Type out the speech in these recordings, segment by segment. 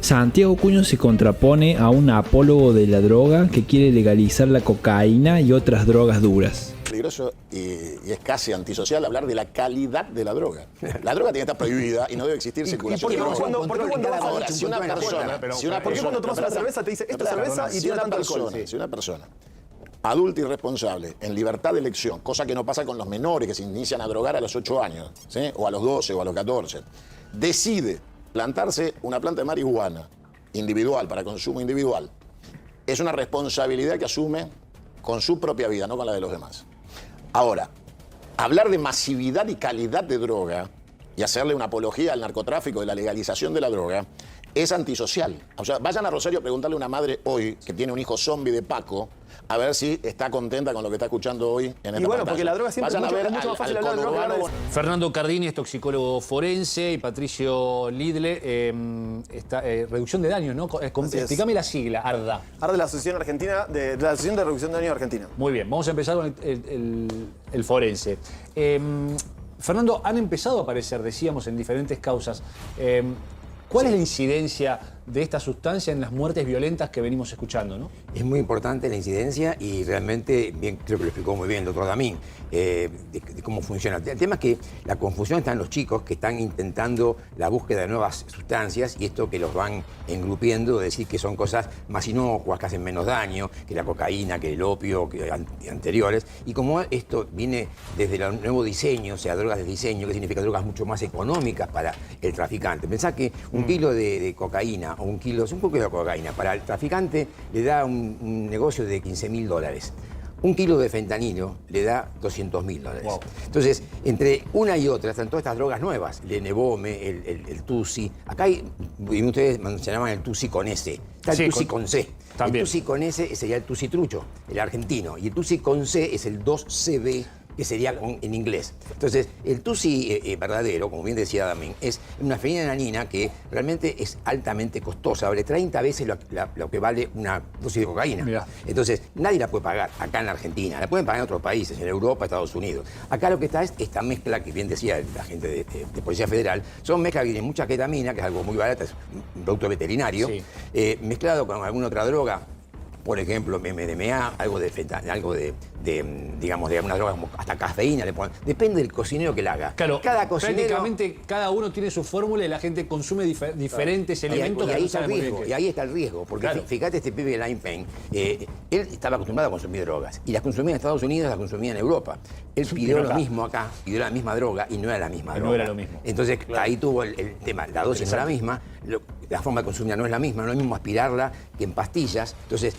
Santiago Cuño se contrapone a un apólogo de la droga que quiere legalizar la cocaína y otras drogas duras. Peligroso y es casi antisocial hablar de la calidad de la droga. La droga tiene que estar prohibida y no debe existir circulación de droga. ¿Por qué cuando Ahora, si una tomas una cerveza te dice, esta es cerveza y tiene tanto alcohol? Si una persona adulta y responsable, en libertad de elección, cosa que no pasa con los menores que se inician a drogar a los 8 años, ¿sí? O a los 12 o a los 14, decide plantarse una planta de marihuana individual, para consumo individual, es una responsabilidad que asume con su propia vida, no con la de los demás. Ahora, hablar de masividad y calidad de droga y hacerle una apología al narcotráfico y la legalización de la droga es antisocial. O sea, vayan a Rosario a preguntarle a una madre hoy que tiene un hijo zombie de Paco a ver si está contenta con lo que está escuchando hoy en esta pantalla. Porque la droga siempre es mucho más fácil hablar de droga. Fernando Cardini es toxicólogo forense y Patricio Lidle, reducción de daños, ¿no? Explícame la sigla, ARDA. ARDA de la Asociación Argentina de la Asociación de Reducción de Daños de Argentina. Muy bien, vamos a empezar con el forense. Fernando, han empezado a aparecer, decíamos, en diferentes causas. ¿Cuál es la incidencia de esta sustancia en las muertes violentas que venimos escuchando, ¿no? Es muy importante la incidencia y realmente, bien, creo que lo explicó muy bien el doctor Damín, de cómo funciona. El tema es que la confusión está en los chicos que están intentando la búsqueda de nuevas sustancias y esto que los van engrupiendo, decir que son cosas más inocuas, que hacen menos daño, que la cocaína, que el opio, que anteriores. Y como esto viene desde el nuevo diseño, o sea, drogas de diseño, que significa drogas mucho más económicas para el traficante. Pensá que un kilo de cocaína o un poco de cocaína, para el traficante le da un negocio de $15.000. Un kilo de fentanilo le da $200.000. Wow. Entonces, entre una y otra están todas estas drogas nuevas, el Nevome, el Tusi. Acá hay, y ustedes se llaman el Tusi con S. Está el Tusi con C. También. El Tusi con S sería el Tusi trucho, el argentino. Y el Tusi con C es el 2CB, que sería en inglés. Entonces, el Tusi verdadero, como bien decía Damín, es una fenilanina que realmente es altamente costosa, vale 30 veces lo que vale una dosis de cocaína. Mirá. Entonces, nadie la puede pagar acá en la Argentina, la pueden pagar en otros países, en Europa, Estados Unidos. Acá lo que está es esta mezcla, que bien decía la gente de Policía Federal, son mezclas que tienen mucha ketamina, que es algo muy barato, es un producto veterinario, sí, mezclado con alguna otra droga, por ejemplo, MDMA, algo de digamos, de alguna droga como hasta cafeína le ponen. Depende del cocinero que la haga. Claro, cada cocinero, prácticamente cada uno tiene su fórmula y la gente consume diferentes elementos. Y ahí está el riesgo, y ahí está el riesgo, porque fíjate, este pibe de Lime Payne, él estaba acostumbrado a consumir drogas, y las consumía en Estados Unidos, las consumía en Europa. Él pidió lo mismo acá, pidió la misma droga, y no era la misma droga. No era lo mismo. Entonces, ahí tuvo el tema, la dosis no era la misma, la forma de consumirla no es la misma, no es lo mismo aspirarla que en pastillas. Entonces,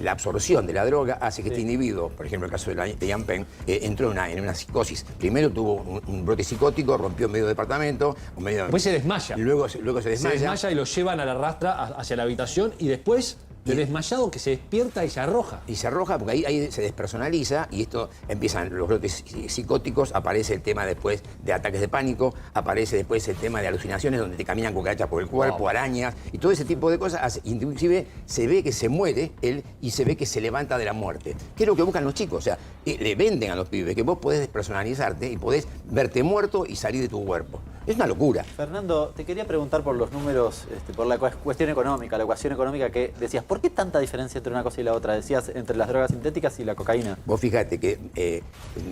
la absorción de la droga hace que este individuo, por ejemplo, el caso de Lime Payne, entró en una psicosis. Primero tuvo un brote psicótico, rompió medio departamento. Después se desmaya. Luego se desmaya. Se desmaya y lo llevan a la rastra hacia la habitación y después de desmayado que se despierta y se arroja. Y se arroja porque ahí se despersonaliza y esto empiezan los brotes psicóticos, aparece el tema después de ataques de pánico, aparece después el tema de alucinaciones donde te caminan cucarachas por el cuerpo, arañas y todo ese tipo de cosas. Inclusive se ve que se muere él y se ve que se levanta de la muerte. ¿Qué es lo que buscan los chicos? O sea, le venden a los pibes que vos podés despersonalizarte y podés verte muerto y salir de tu cuerpo. Es una locura. Fernando, te quería preguntar por los números, por la cuestión económica, la ecuación económica que decías. ¿Por qué tanta diferencia entre una cosa y la otra? Decías entre las drogas sintéticas y la cocaína. Vos fíjate que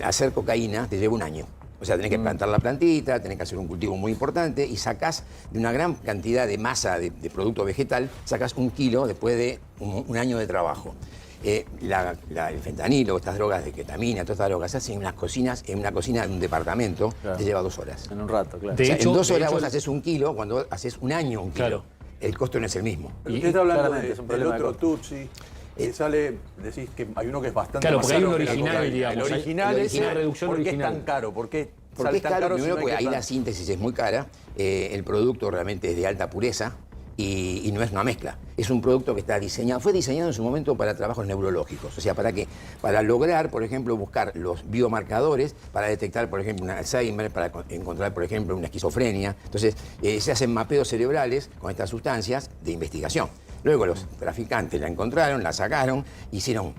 hacer cocaína te lleva un año. O sea, tenés que plantar la plantita, tenés que hacer un cultivo muy importante y sacás de una gran cantidad de masa de producto vegetal, sacás 1 kilo después de un año de trabajo. El fentanilo, estas drogas de ketamina, todas estas drogas, se hacen en unas cocinas, en una cocina de un departamento, te lleva 2 horas. En un rato, claro. O sea, en 2 horas vos haces 1 kilo, cuando vos haces un año 1 kilo. Claro. El costo no es el mismo. Pero usted está hablando del otro Tutsi, que sale, decís que hay uno que es bastante más porque hay caro un original, digamos. El original es una reducción ¿por qué original? Es tan caro? ¿Por qué Porque es caro, primero porque ahí la la síntesis es muy cara, el producto realmente es de alta pureza y no es una mezcla. Es un producto que está diseñado, fue diseñado en su momento para trabajos neurológicos. O sea, ¿para qué? Para lograr, por ejemplo, buscar los biomarcadores para detectar, por ejemplo, un Alzheimer, para encontrar, por ejemplo, una esquizofrenia. Entonces, se hacen mapeos cerebrales con estas sustancias de investigación. Luego los traficantes la encontraron, la sacaron, hicieron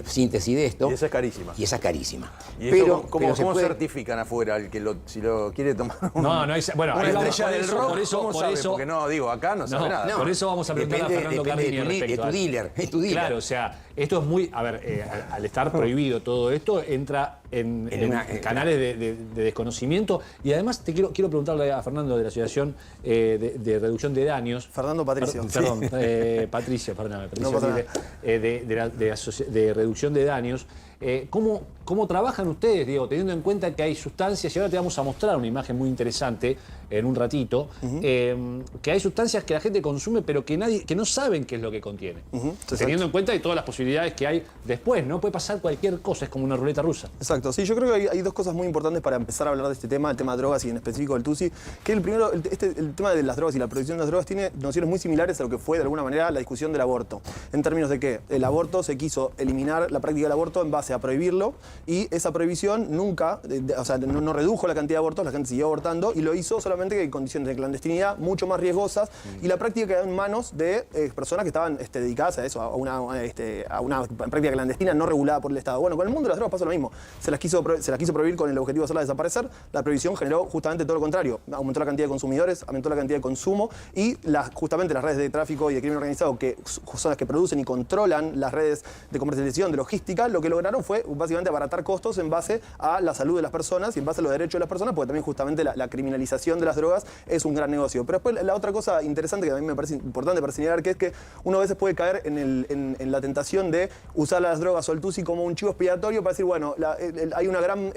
síntesis de esto. Y esa es carísima. Y esa es carísima. ¿Y pero, eso cómo pero se puede- certifican afuera el que si lo quiere tomar? No, no hay. Bueno, Una ahí vamos, estrella del rock, ¿cómo por sabe? eso. Porque no, digo, acá no sabe nada. Por eso vamos a preguntar a Fernando depende Gardini de tu respecto a dealer, es tu dealer. Claro, o sea, esto es muy. A ver, al estar prohibido todo esto, entra en canales de desconocimiento. Y además quiero preguntarle a Fernando de la Asociación de Reducción de Daños. Fernando Patricio. Perdón, Patricio, perdóname. No pasa nada. De Reducción de Daños. ¿Cómo trabajan ustedes, Diego, teniendo en cuenta que hay sustancias, y ahora te vamos a mostrar una imagen muy interesante en un ratito, que hay sustancias que la gente consume pero que no saben qué es lo que contiene? Teniendo en cuenta de todas las posibilidades que hay después, ¿no? Puede pasar cualquier cosa, es como una ruleta rusa. Exacto, sí, yo creo que hay dos cosas muy importantes para empezar a hablar de este tema, el tema de drogas y en específico del TUSI, que el primero, el tema de las drogas y la prohibición de las drogas tiene nociones muy similares a lo que fue de alguna manera la discusión del aborto, en términos de que el aborto se quiso eliminar la práctica del aborto en base a prohibirlo y esa prohibición nunca, o sea, no redujo la cantidad de abortos, la gente siguió abortando y lo hizo solamente que en condiciones de clandestinidad mucho más riesgosas y la práctica quedó en manos de personas que estaban dedicadas a eso, a una práctica clandestina no regulada por el Estado. Bueno, con el mundo de las drogas pasó lo mismo. Se las quiso prohibir con el objetivo de hacerlas desaparecer. La prohibición generó justamente todo lo contrario. Aumentó la cantidad de consumidores, aumentó la cantidad de consumo y justamente las redes de tráfico y de crimen organizado, que son las que producen y controlan las redes de comercialización, de logística, lo que lograron fue básicamente abaratar costos en base a la salud de las personas y en base a los derechos de las personas, porque también justamente la criminalización de las drogas es un gran negocio. Pero después la otra cosa interesante que a mí me parece importante para señalar, que es que uno a veces puede caer en la tentación de usar las drogas o el TUSI como un chivo expiatorio para decir, bueno, hay una gran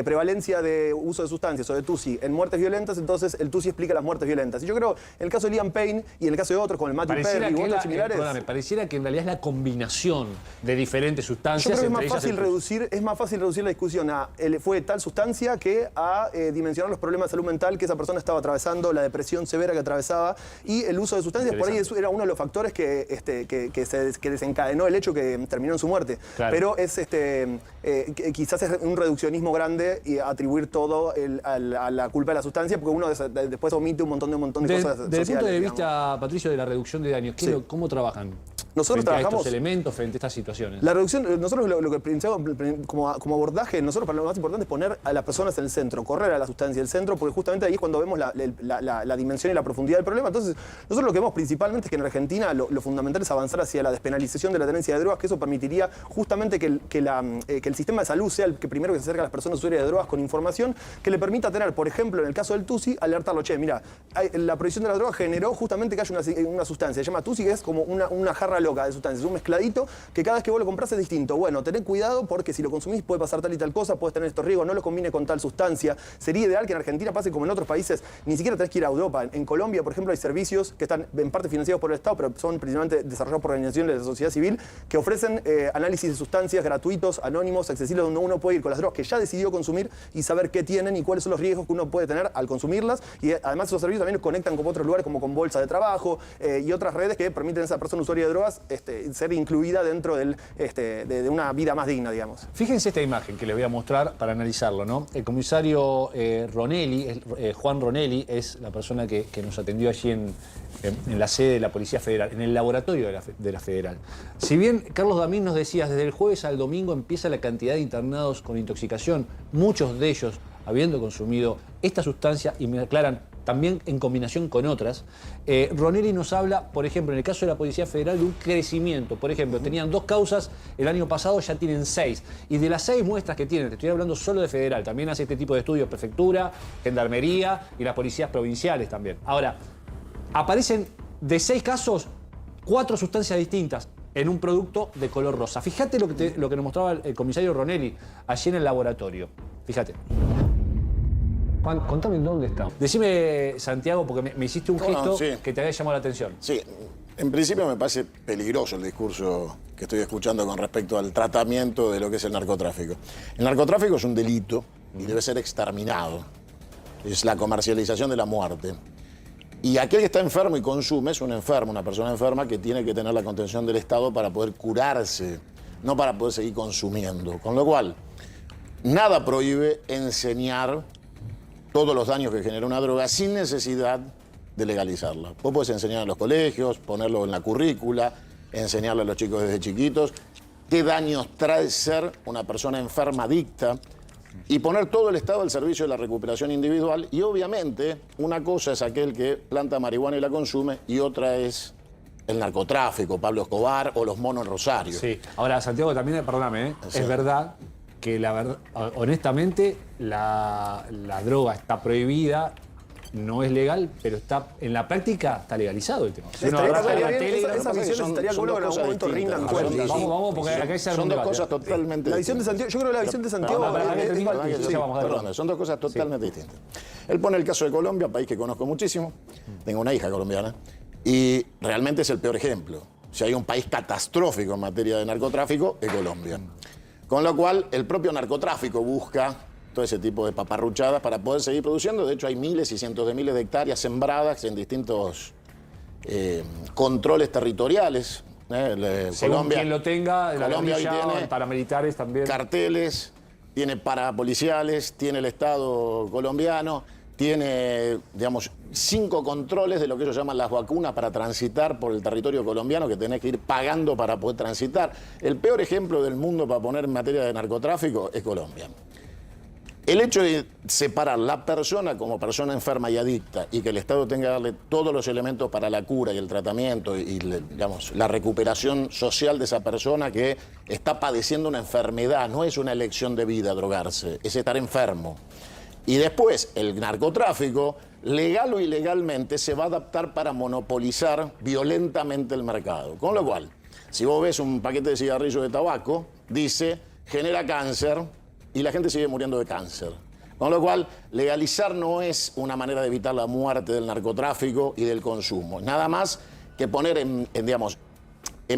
prevalencia de uso de sustancias o de TUSI en muertes violentas, entonces el TUSI explica las muertes violentas. Y yo creo, en el caso de Liam Payne y en el caso de otros, como el Matthew Perry u otros similares... Pareciera que en realidad es la combinación de diferentes sustancias. Yo creo que es más fácil reducir la discusión a fue tal sustancia que a dimensionar los problemas de salud mental que esa persona estaba atravesando, la depresión severa que atravesaba y el uso de sustancias por ahí era uno de los factores que desencadenó el hecho que terminó en su muerte. Claro. Pero quizás es un reduccionismo grande y atribuir todo a la culpa de la sustancia porque uno después omite un montón de cosas sociales. Desde el punto de digamos. vista, Patricio, de la reducción de daños, ¿cómo trabajan? Nosotros frente a trabajamos estos elementos, frente a estas situaciones. La reducción, nosotros lo que pensamos como abordaje, nosotros para lo más importante es poner a las personas en el centro, correr a la sustancia del centro, porque justamente ahí es cuando vemos la dimensión y la profundidad del problema. Entonces, nosotros lo que vemos principalmente es que en Argentina lo fundamental es avanzar hacia la despenalización de la tenencia de drogas, que eso permitiría justamente que el sistema de salud sea el que primero que se acerca a las personas usuarias de drogas con información que le permita tener, por ejemplo, en el caso del TUSI, alertarlo, che, mira, la prohibición de la droga generó justamente que haya una sustancia, se llama TUSI, que es como una jarra loca de sustancias, un mezcladito que cada vez que vos lo compras es distinto. Bueno, tened cuidado porque si lo consumís puede pasar tal y tal cosa, puedes tener estos riesgos, no lo combines con tal sustancia. Sería ideal que en Argentina pase como en otros países, ni siquiera tenés que ir a Europa. En Colombia, por ejemplo, hay servicios que están en parte financiados por el Estado, pero son principalmente desarrollados por organizaciones de la sociedad civil que ofrecen análisis de sustancias gratuitos, anónimos, accesibles, donde uno puede ir con las drogas que ya decidió consumir y saber qué tienen y cuáles son los riesgos que uno puede tener al consumirlas. Y además esos servicios también conectan con otros lugares como con bolsa de trabajo y otras redes que permiten a esa persona usuaria de drogas ser incluida dentro de una vida más digna, digamos. Fíjense esta imagen que les voy a mostrar para analizarlo, ¿no? El comisario Ronelli, Juan Ronelli, es la persona que nos atendió allí en la sede de la Policía Federal, en el laboratorio de la Federal. Si bien Carlos Damín nos decía, desde el jueves al domingo empieza la cantidad de internados con intoxicación, muchos de ellos habiendo consumido esta sustancia, y me aclaran, también en combinación con otras. Ronelli nos habla, por ejemplo, en el caso de la Policía Federal, de un crecimiento. Por ejemplo, tenían 2 causas, el año pasado ya tienen 6. Y de las 6 muestras que tienen, te estoy hablando solo de Federal, también hace este tipo de estudios Prefectura, Gendarmería y las policías provinciales también. Ahora, aparecen de 6 casos, 4 sustancias distintas en un producto de color rosa. Fíjate lo que nos mostraba el comisario Ronelli allí en el laboratorio. Fíjate. Juan, contame dónde está. Decime, Santiago, porque me hiciste un gesto que te había llamado la atención. Sí, en principio me parece peligroso el discurso que estoy escuchando con respecto al tratamiento de lo que es el narcotráfico. El narcotráfico es un delito y debe ser exterminado. Es la comercialización de la muerte. Y aquel que está enfermo y consume es un enfermo, una persona enferma que tiene que tener la contención del Estado para poder curarse, no para poder seguir consumiendo. Con lo cual, nada prohíbe enseñar todos los daños que genera una droga sin necesidad de legalizarla. Vos podés enseñar en los colegios, ponerlo en la currícula, enseñarle a los chicos desde chiquitos qué daños trae ser una persona enferma, adicta, y poner todo el Estado al servicio de la recuperación individual. Y obviamente una cosa es aquel que planta marihuana y la consume, y otra es el narcotráfico, Pablo Escobar o los monos en Rosario. Sí. Ahora, Santiago, también, perdóname, Sí. es verdad que honestamente la droga está prohibida, no es legal, pero está en la práctica está legalizado el tema. Si uno Estaría agarra la bien, tele, esas visiones estaría bueno que en algún momento rindan cuenta. Vamos, porque acá hay Son dos cosas totalmente La visión de Santiago, yo creo que la visión de Santiago son dos cosas totalmente distintas. Él pone el caso de Colombia, país que conozco muchísimo. Tengo una hija colombiana y realmente es el peor ejemplo. Si hay un país catastrófico en materia de narcotráfico, es Colombia. Con lo cual, el propio narcotráfico busca todo ese tipo de paparruchadas para poder seguir produciendo. De hecho, hay miles y cientos de miles de hectáreas sembradas en distintos controles territoriales. Según quien lo tenga, la Colombia hoy guerrilla, tiene paramilitares también. carteles, tiene parapoliciales, tiene el Estado colombiano, tiene, digamos, 5 controles de lo que ellos llaman las vacunas para transitar por el territorio colombiano, que tenés que ir pagando para poder transitar. El peor ejemplo del mundo para poner en materia de narcotráfico es Colombia. El hecho de separar la persona como persona enferma y adicta y que el Estado tenga que darle todos los elementos para la cura y el tratamiento y digamos, la recuperación social de esa persona que está padeciendo una enfermedad, no es una elección de vida drogarse, es estar enfermo. Y después, el narcotráfico, legal o ilegalmente, se va a adaptar para monopolizar violentamente el mercado. Con lo cual, si vos ves un paquete de cigarrillos de tabaco, dice, genera cáncer, y la gente sigue muriendo de cáncer. Con lo cual, legalizar no es una manera de evitar la muerte del narcotráfico y del consumo. Nada más que poner en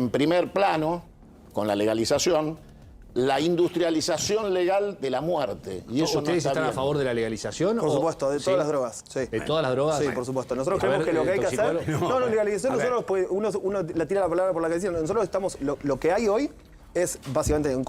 primer plano, con la legalización, la industrialización legal de la muerte. Y eso ¿Ustedes no está están a bien. favor de la legalización? Por supuesto, de todas las drogas. Sí. ¿De todas las drogas? Sí, por supuesto. Nosotros A creemos ver, que lo que hay que hacer. toxicólogo. No, legalización, nosotros, pues, uno la tira la palabra por la que decían. Nosotros estamos. Lo que hay hoy es básicamente el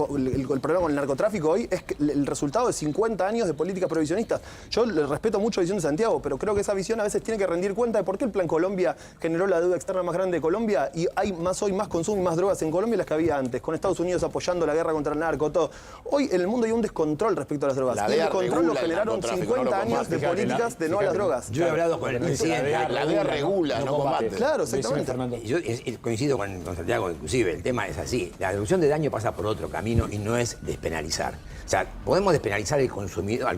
problema con el narcotráfico hoy es que el resultado de 50 años de políticas prohibicionistas. Yo le respeto mucho la visión de Santiago, pero creo que esa visión a veces tiene que rendir cuenta de por qué el Plan Colombia generó la deuda externa más grande de Colombia y hay hoy más consumo y más drogas en Colombia de las que había antes, con Estados Unidos apoyando la guerra contra el narco, todo. Hoy en el mundo hay un descontrol respecto a las drogas. La Y el DEA descontrol lo regula el generaron narcotráfico, 50 no lo años de combate. políticas de no a las drogas. Yo he hablado con el presidente. La DEA regula, no combate. Claro, exactamente. Yo coincido con Santiago, inclusive, el tema es así. La reducción de daño pasa por otro camino y no es despenalizar. O sea, podemos despenalizar al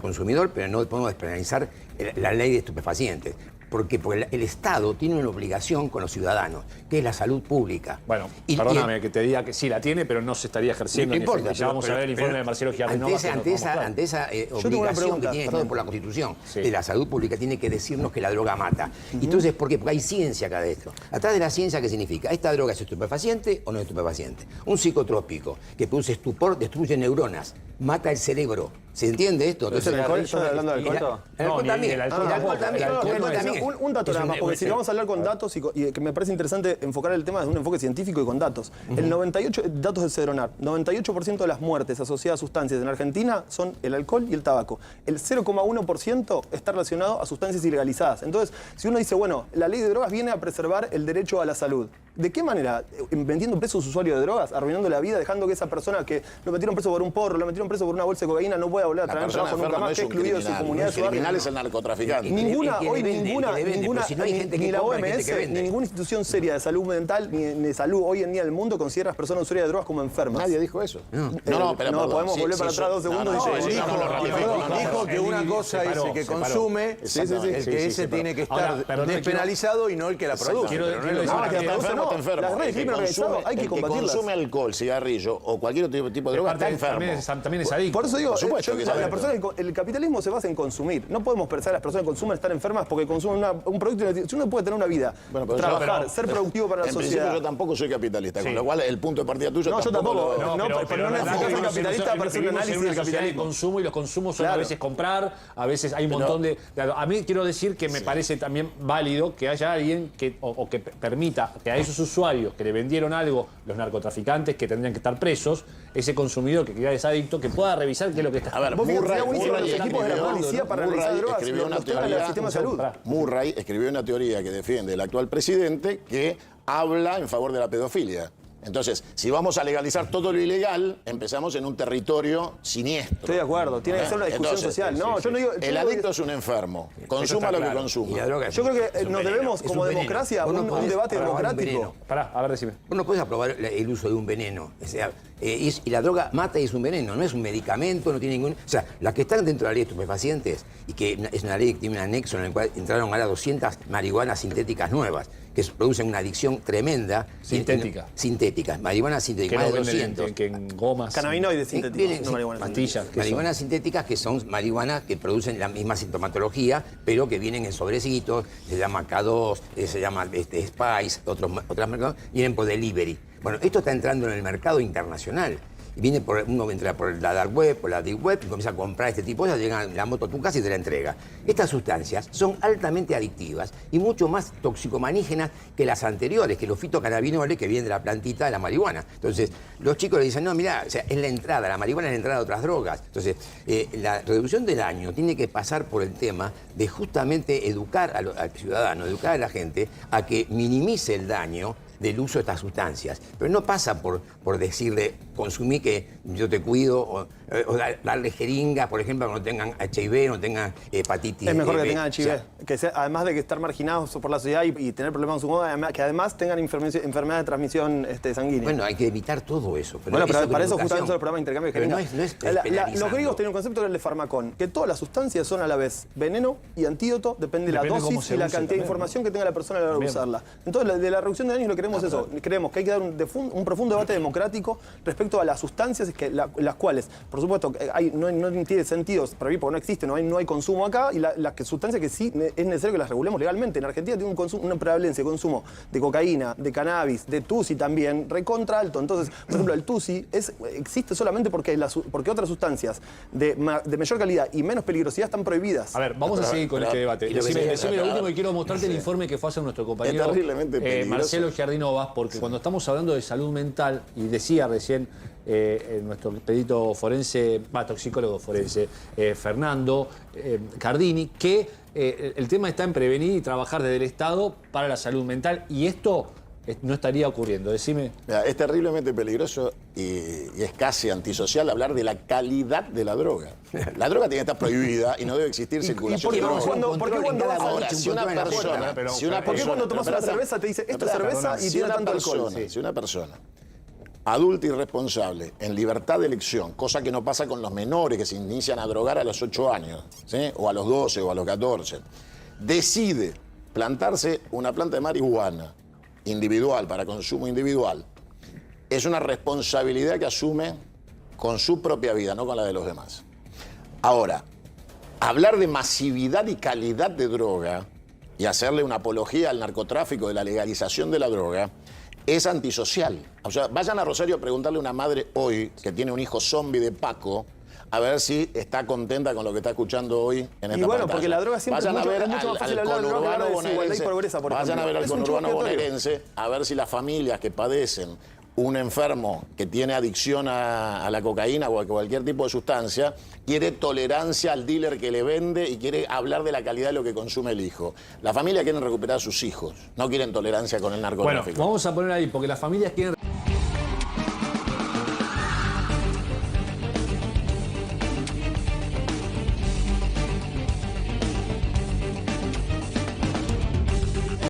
consumidor, pero no podemos despenalizar la ley de estupefacientes. Porque el Estado tiene una obligación con los ciudadanos, que es la salud pública. Bueno, perdóname que te diga que sí la tiene, pero no se estaría ejerciendo. No importa. Ya vamos a ver el informe de Marcelo Giardinova. Ante esa obligación que tiene Estado por la Constitución de la salud pública, tiene que decirnos que la droga mata. Entonces, ¿por qué? Porque hay ciencia acá de esto. Atrás de la ciencia, ¿qué significa? ¿Esta droga es estupefaciente o no es estupefaciente? Un psicotrópico que produce estupor, destruye neuronas, mata el cerebro. ¿Se entiende esto? ¿Entonces el alcohol? ¿Estás hablando del alcohol? El alcohol también. El alcohol también. Un dato nada más, porque si vamos a hablar con datos y que me parece interesante enfocar el tema desde un enfoque científico y con datos. El 98, datos del Cedronar, 98% de las muertes asociadas a sustancias en Argentina son el alcohol y el tabaco. El 0,1% está relacionado a sustancias ilegalizadas. Entonces, si uno dice, bueno, la ley de drogas viene a preservar el derecho a la salud. ¿De qué manera? Metiendo preso a un usuario de drogas, arruinando la vida, dejando que esa persona que lo metieron preso por un porro, lo metieron preso por una bolsa de cocaína, no pueda volver a traer trabajo nunca más, que excluido de su comunidad, de su barrio. criminal es el narcotraficante. Ninguna, El que hoy vende, ninguna, el que vende, ninguna, pero si no hay gente que ni la compra, hay gente OMS, que vende. ninguna institución seria de salud mental, ni de salud hoy en día en el mundo considera a las personas usuarias de drogas como enfermas. Nadie dijo eso. No, pero perdón, podemos sí, volver sí, para atrás 2 segundos y decir, Dijo que una cosa es el que consume, el que ese tiene que estar despenalizado y no el que la produce. Las redes de crimen organizado hay que el que combatirlas. consume alcohol, cigarrillo o cualquier otro tipo de droga está enfermo. También es adicto. Por eso digo, Por supuesto que la persona, el capitalismo se basa en consumir. No podemos pensar que las personas que consumen están enfermas porque consumen un producto. Si uno puede tener una vida, trabajar, ser productivo para la En principio sociedad. yo tampoco soy capitalista, con lo cual el punto de partida tuyo No, yo tampoco. Pero no necesitas ser capitalista para hacer un análisis del de capitalismo. consumo y los consumos son a veces comprar, a veces hay un montón de... A mí quiero decir que me parece también válido que haya alguien que permita que a esos usuarios que le vendieron algo, los narcotraficantes que tendrían que estar presos, ese consumidor que queda desadicto, que pueda revisar qué es lo que está ver, Vos fíjate, sería buenísimo Murray los equipos de la policía para analizar drogas escribió una los temas del teoría, sistema de salud. Murray escribió una teoría que defiende el actual presidente que habla en favor de la pedofilia. Entonces, si vamos a legalizar todo lo ilegal, empezamos en un territorio siniestro. Estoy de acuerdo, tiene que ser una discusión social. No, yo no digo. El adicto es un enfermo, consuma lo que consuma. Y la droga Yo creo que es un nos veneno, debemos, es como un veneno. democracia, Vos no un podés debate aprobar un democrático. veneno. Pará, a ver, decime. Vos no puedes aprobar el uso de un veneno. O sea, y la droga mata y es un veneno, no es un medicamento, no tiene ningún... O sea, las que están dentro de la ley de estupefacientes, y que es una ley que tiene un anexo en el cual entraron ahora 200 marihuanas sintéticas nuevas, que producen una adicción tremenda. Sintética. Sintéticas, marihuana sintética, Que más no de venden 200. que en gomas. Cannabinoides sintéticos, Vienen, no sí, marihuana. pastillas. ¿Qué Marihuanas sintéticas que son marihuanas que producen la misma sintomatología, pero que vienen en sobrecitos, se llama K2, se llama Spice, otras marcas, vienen por delivery. Bueno, esto está entrando en el mercado internacional. Y uno entra por la dark web, por la deep web, y comienza a comprar este tipo de cosas, llega la moto a tu casa y te la entrega. Estas sustancias son altamente adictivas y mucho más toxicomanígenas que las anteriores, que los fitocannabinoides que vienen de la plantita de la marihuana. Entonces, los chicos le dicen, no, mirá, o sea, es la entrada, la marihuana es la entrada de otras drogas. Entonces, la reducción del daño tiene que pasar por el tema de justamente educar al ciudadano, educar a la gente a que minimice el daño del uso de estas sustancias. Pero no pasa por decirle, consumí que yo te cuido, o darle jeringas, por ejemplo, que no tengan HIV, no tengan hepatitis. Es mejor que B. tengan HIV. O sea, Que además de que estar marginados por la sociedad y tener problemas con su modo, que además tengan enfermedad de transmisión sanguínea. bueno, hay que evitar todo eso. Bueno, pero para eso educación. justamente son los programas de intercambio de Pero jeringas. no es despenalizando. Los griegos tienen un concepto que es el de farmacón, que todas las sustancias son a la vez veneno y antídoto, depende de la Depende cómo dosis se y la use cantidad de también, información que tenga la persona a la hora de Bien. usarla. Entonces, de la reducción de daños lo queremos eso. Creemos que hay que dar un profundo debate democrático respecto a las sustancias las cuales, por supuesto, no tiene sentido prohibir porque no existe, no hay consumo acá, y las sustancias que sí es necesario que las regulemos legalmente. En Argentina tiene una prevalencia de consumo de cocaína, de cannabis, de tusi también, recontra alto. Entonces, por ejemplo, el tusi existe solamente porque otras sustancias de mayor calidad y menos peligrosidad están prohibidas. A ver, vamos a seguir con este debate. y lo que Decime lo último y quiero mostrarte el informe que fue hacer nuestro compañero terriblemente peligroso. Marcelo Giardinovas, porque cuando estamos hablando de salud mental, y decía recién nuestro pedito forense, toxicólogo forense, Fernando Cardini, que el tema está en prevenir y trabajar desde el Estado para la salud mental, y esto no estaría ocurriendo. Decime. Mira, es terriblemente peligroso y es casi antisocial hablar de la calidad de la droga. La droga tiene que estar prohibida y no debe existir circulación de droga. ¿Por qué cuando vas a Ahora, si una persona... ¿Por qué cuando tomas una cerveza te dice esto es cerveza y tiene tanto alcohol? Si una persona adulta y responsable, en libertad de elección, cosa que no pasa con los menores que se inician a drogar a los 8 años, ¿sí? O a los 12 o a los 14, decide plantarse una planta de marihuana individual, para consumo individual, es una responsabilidad que asume con su propia vida, no con la de los demás. Ahora, hablar de masividad y calidad de droga y hacerle una apología al narcotráfico, de la legalización de la droga, es antisocial. O sea, vayan a Rosario a preguntarle a una madre hoy que tiene un hijo zombie de Paco, a ver si está contenta con lo que está escuchando hoy en esta Y bueno, pantalla. porque la droga siempre Vayan es a ver mucho más fácil al hablar de droga que hablar de conurbano desigualdad y bonaerense. pobreza, por Vayan ejemplo. a ver al Es un conurbano chivo expiatorio. bonaerense, a ver si las familias que padecen un enfermo que tiene adicción a la cocaína o a cualquier tipo de sustancia, quiere tolerancia al dealer que le vende y quiere hablar de la calidad de lo que consume el hijo. Las familias quieren recuperar a sus hijos, no quieren tolerancia con el narcotráfico. Bueno, vamos a poner ahí, porque las familias quieren...